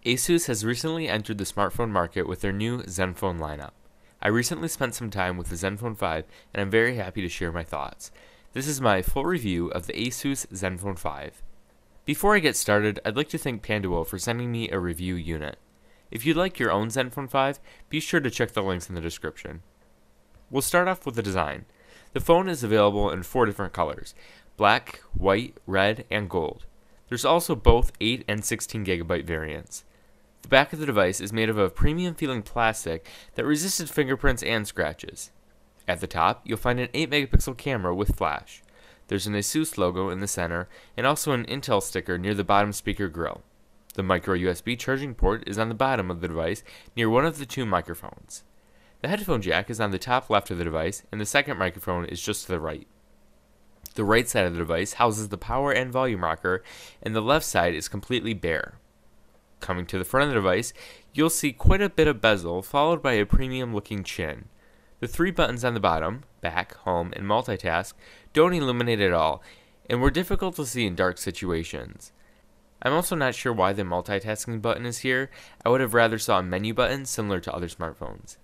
ASUS has recently entered the smartphone market with their new Zenfone lineup. I recently spent some time with the Zenfone 5 and I'm very happy to share my thoughts. This is my full review of the ASUS Zenfone 5. Before I get started, I'd like to thank Panduo for sending me a review unit. If you'd like your own Zenfone 5, be sure to check the links in the description. We'll start off with the design. The phone is available in 4 different colors: black, white, red, and gold. There's also both 8 and 16GB variants. The back of the device is made of a premium-feeling plastic that resisted fingerprints and scratches. At the top, you'll find an 8-megapixel camera with flash. There's an ASUS logo in the center, and also an Intel sticker near the bottom speaker grill. The micro USB charging port is on the bottom of the device, near one of the 2 microphones. The headphone jack is on the top left of the device, and the second microphone is just to the right. The right side of the device houses the power and volume rocker, and the left side is completely bare. Coming to the front of the device, you'll see quite a bit of bezel, followed by a premium-looking chin. The 3 buttons on the bottom, back, home, and multitask, don't illuminate at all, and were difficult to see in dark situations. I'm also not sure why the multitasking button is here. I would have rather saw a menu button similar to other smartphones.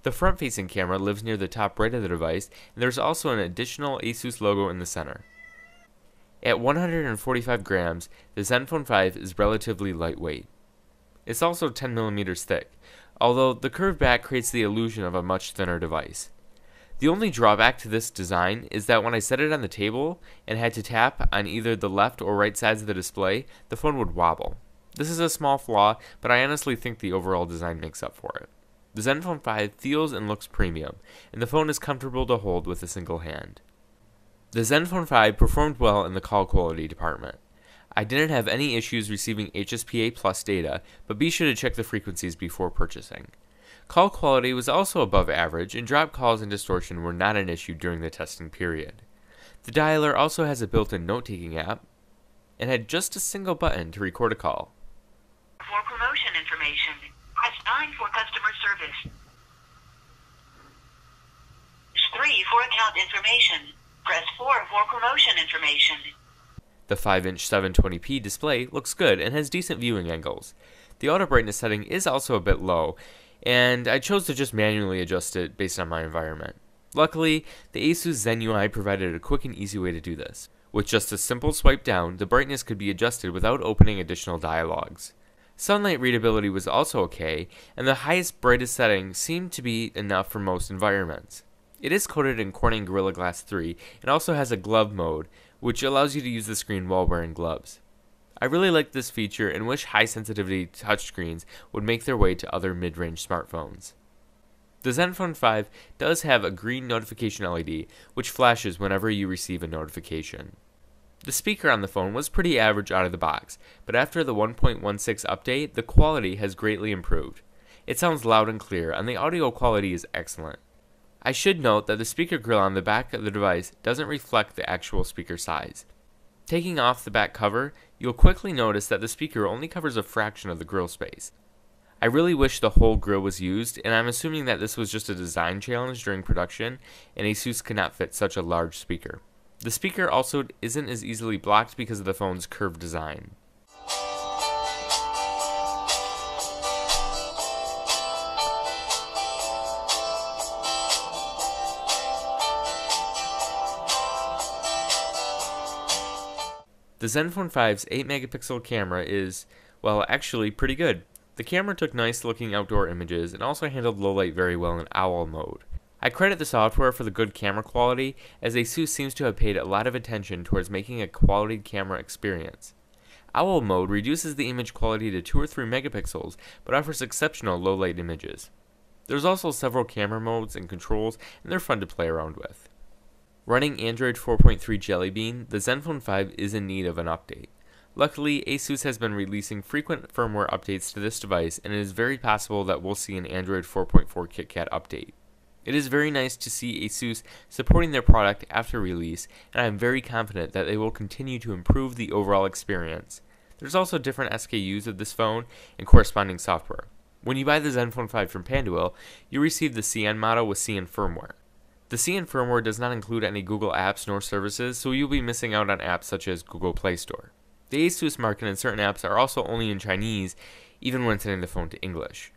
The front-facing camera lives near the top right of the device, and there's also an additional ASUS logo in the center. At 145 grams, the Zenfone 5 is relatively lightweight. It's also 10mm thick, although the curved back creates the illusion of a much thinner device. The only drawback to this design is that when I set it on the table and had to tap on either the left or right sides of the display, the phone would wobble. This is a small flaw, but I honestly think the overall design makes up for it. The Zenfone 5 feels and looks premium, and the phone is comfortable to hold with a single hand. The Zenfone 5 performed well in the call quality department. I didn't have any issues receiving HSPA Plus data, but be sure to check the frequencies before purchasing. Call quality was also above average, and drop calls and distortion were not an issue during the testing period. The dialer also has a built-in note-taking app, and had just a single button to record a call. For promotion information, press 9 for customer service. 3 for account information. Press 4 for promotion information. The 5-inch 720p display looks good and has decent viewing angles. The auto brightness setting is also a bit low, and I chose to just manually adjust it based on my environment. Luckily, the ASUS Zen UI provided a quick and easy way to do this. With just a simple swipe down, the brightness could be adjusted without opening additional dialogues. Sunlight readability was also okay, and the highest brightest setting seemed to be enough for most environments. It is coated in Corning Gorilla Glass 3 and also has a glove mode, which allows you to use the screen while wearing gloves. I really like this feature and wish high-sensitivity touchscreens would make their way to other mid-range smartphones. The Zenfone 5 does have a green notification LED, which flashes whenever you receive a notification. The speaker on the phone was pretty average out of the box, but after the 1.16 update, the quality has greatly improved. It sounds loud and clear, and the audio quality is excellent. I should note that the speaker grill on the back of the device doesn't reflect the actual speaker size. Taking off the back cover, you'll quickly notice that the speaker only covers a fraction of the grill space. I really wish the whole grill was used, and I'm assuming that this was just a design challenge during production, and ASUS could not fit such a large speaker. The speaker also isn't as easily blocked because of the phone's curved design. The Zenfone 5's 8-megapixel camera is, well, actually pretty good. The camera took nice looking outdoor images and also handled low light very well in OWL mode. I credit the software for the good camera quality, as ASUS seems to have paid a lot of attention towards making a quality camera experience. OWL mode reduces the image quality to 2 or 3 megapixels, but offers exceptional low light images. There's also several camera modes and controls, and they're fun to play around with. Running Android 4.3 Jelly Bean, the Zenfone 5 is in need of an update. Luckily, ASUS has been releasing frequent firmware updates to this device, and it is very possible that we'll see an Android 4.4 KitKat update. It is very nice to see ASUS supporting their product after release, and I am very confident that they will continue to improve the overall experience. There's also different SKUs of this phone and corresponding software. When you buy the Zenfone 5 from Panduo, you receive the CN model with CN firmware. The CN firmware does not include any Google apps nor services, so you'll be missing out on apps such as Google Play Store. The ASUS market and certain apps are also only in Chinese, even when setting the phone to English.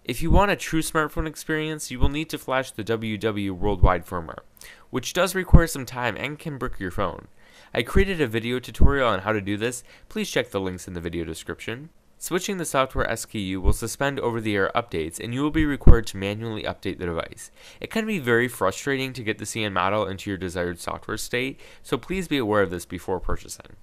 If you want a true smartphone experience, you will need to flash the WW Worldwide firmware, which does require some time and can brick your phone. I created a video tutorial on how to do this. Please check the links in the video description. Switching the software SKU will suspend over-the-air updates, and you will be required to manually update the device. It can be very frustrating to get the CN model into your desired software state, so please be aware of this before purchasing.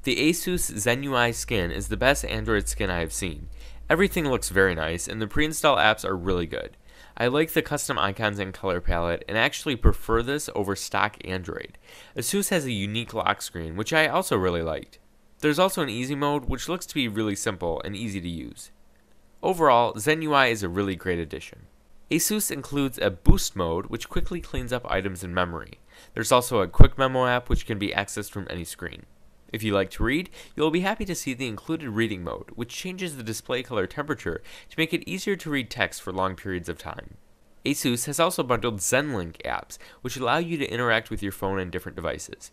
The ASUS ZenUI skin is the best Android skin I have seen. Everything looks very nice, and the pre-install apps are really good. I like the custom icons and color palette, and actually prefer this over stock Android. ASUS has a unique lock screen, which I also really liked. There's also an easy mode, which looks to be really simple and easy to use. Overall, ZenUI is a really great addition. ASUS includes a boost mode, which quickly cleans up items in memory. There's also a quick memo app, which can be accessed from any screen. If you like to read, you'll be happy to see the included reading mode, which changes the display color temperature to make it easier to read text for long periods of time. ASUS has also bundled ZenLink apps, which allow you to interact with your phone and different devices.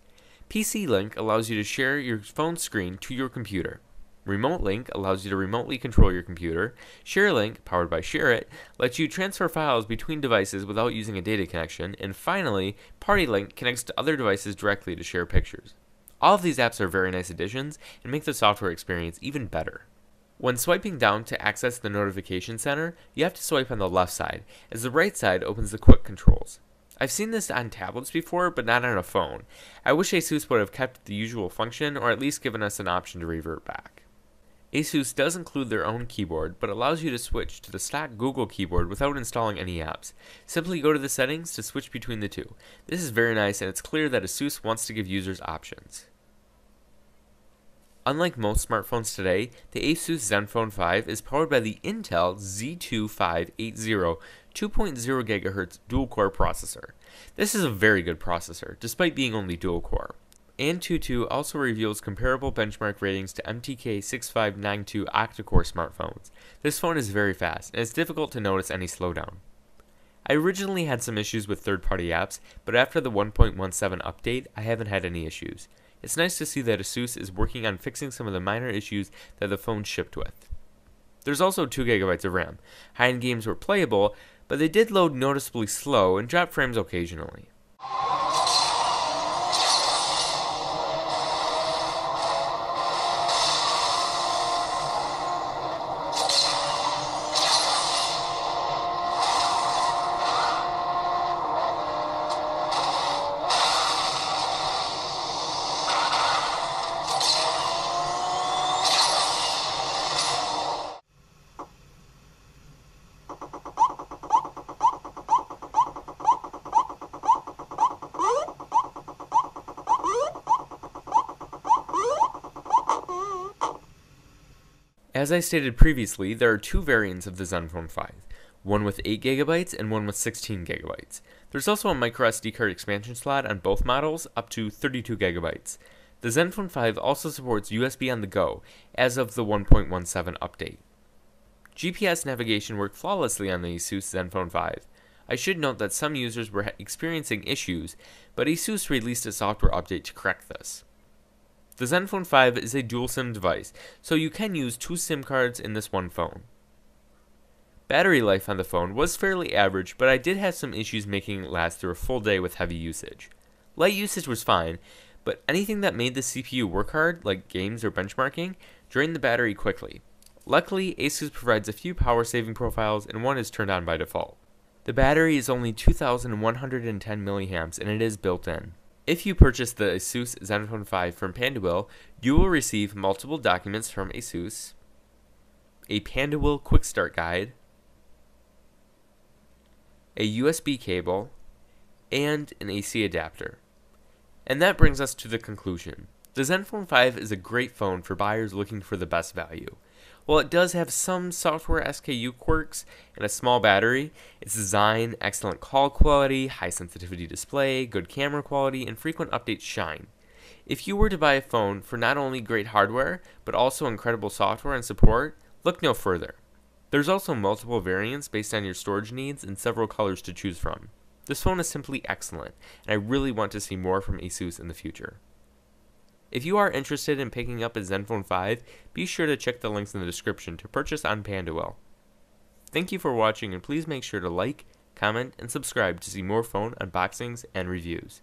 PC Link allows you to share your phone screen to your computer. Remote Link allows you to remotely control your computer. Share Link, powered by ShareIt, lets you transfer files between devices without using a data connection. And finally, Party Link connects to other devices directly to share pictures. All of these apps are very nice additions and make the software experience even better. When swiping down to access the notification center, you have to swipe on the left side, as the right side opens the quick controls. I've seen this on tablets before, but not on a phone. I wish ASUS would have kept the usual function, or at least given us an option to revert back. ASUS does include their own keyboard, but allows you to switch to the stock Google keyboard without installing any apps. Simply go to the settings to switch between the two. This is very nice, and it's clear that ASUS wants to give users options. Unlike most smartphones today, the ASUS Zenfone 5 is powered by the Intel Z2580 2.0 GHz dual-core processor. This is a very good processor, despite being only dual-core. AnTuTu also reveals comparable benchmark ratings to MTK 6592 octa-core smartphones. This phone is very fast, and it's difficult to notice any slowdown. I originally had some issues with third-party apps, but after the 1.17 update, I haven't had any issues. It's nice to see that ASUS is working on fixing some of the minor issues that the phone shipped with. There's also 2 GB of RAM. High-end games were playable, but they did load noticeably slow and drop frames occasionally. As I stated previously, there are 2 variants of the Zenfone 5, one with 8 GB and one with 16 GB. There's also a microSD card expansion slot on both models, up to 32 GB. The Zenfone 5 also supports USB on the go, as of the 1.17 update. GPS navigation worked flawlessly on the ASUS Zenfone 5. I should note that some users were experiencing issues, but ASUS released a software update to correct this. The Zenfone 5 is a dual SIM device, so you can use 2 SIM cards in this one phone. Battery life on the phone was fairly average, but I did have some issues making it last through a full day with heavy usage. Light usage was fine, but anything that made the CPU work hard, like games or benchmarking, drained the battery quickly. Luckily, ASUS provides a few power saving profiles and one is turned on by default. The battery is only 2110 mAh and it is built in. If you purchase the ASUS Zenfone 5 from Pandawill, you will receive multiple documents from ASUS, a Pandawill Quick Start Guide, a USB cable, and an AC adapter. And that brings us to the conclusion. The Zenfone 5 is a great phone for buyers looking for the best value. While it does have some software SKU quirks and a small battery, its design, excellent call quality, high sensitivity display, good camera quality, and frequent updates shine. If you were to buy a phone for not only great hardware, but also incredible software and support, look no further. There's also multiple variants based on your storage needs and several colors to choose from. This phone is simply excellent, and I really want to see more from ASUS in the future. If you are interested in picking up a Zenfone 5, be sure to check the links in the description to purchase on Pandawell. Thank you for watching, and please make sure to like, comment, and subscribe to see more phone unboxings and reviews.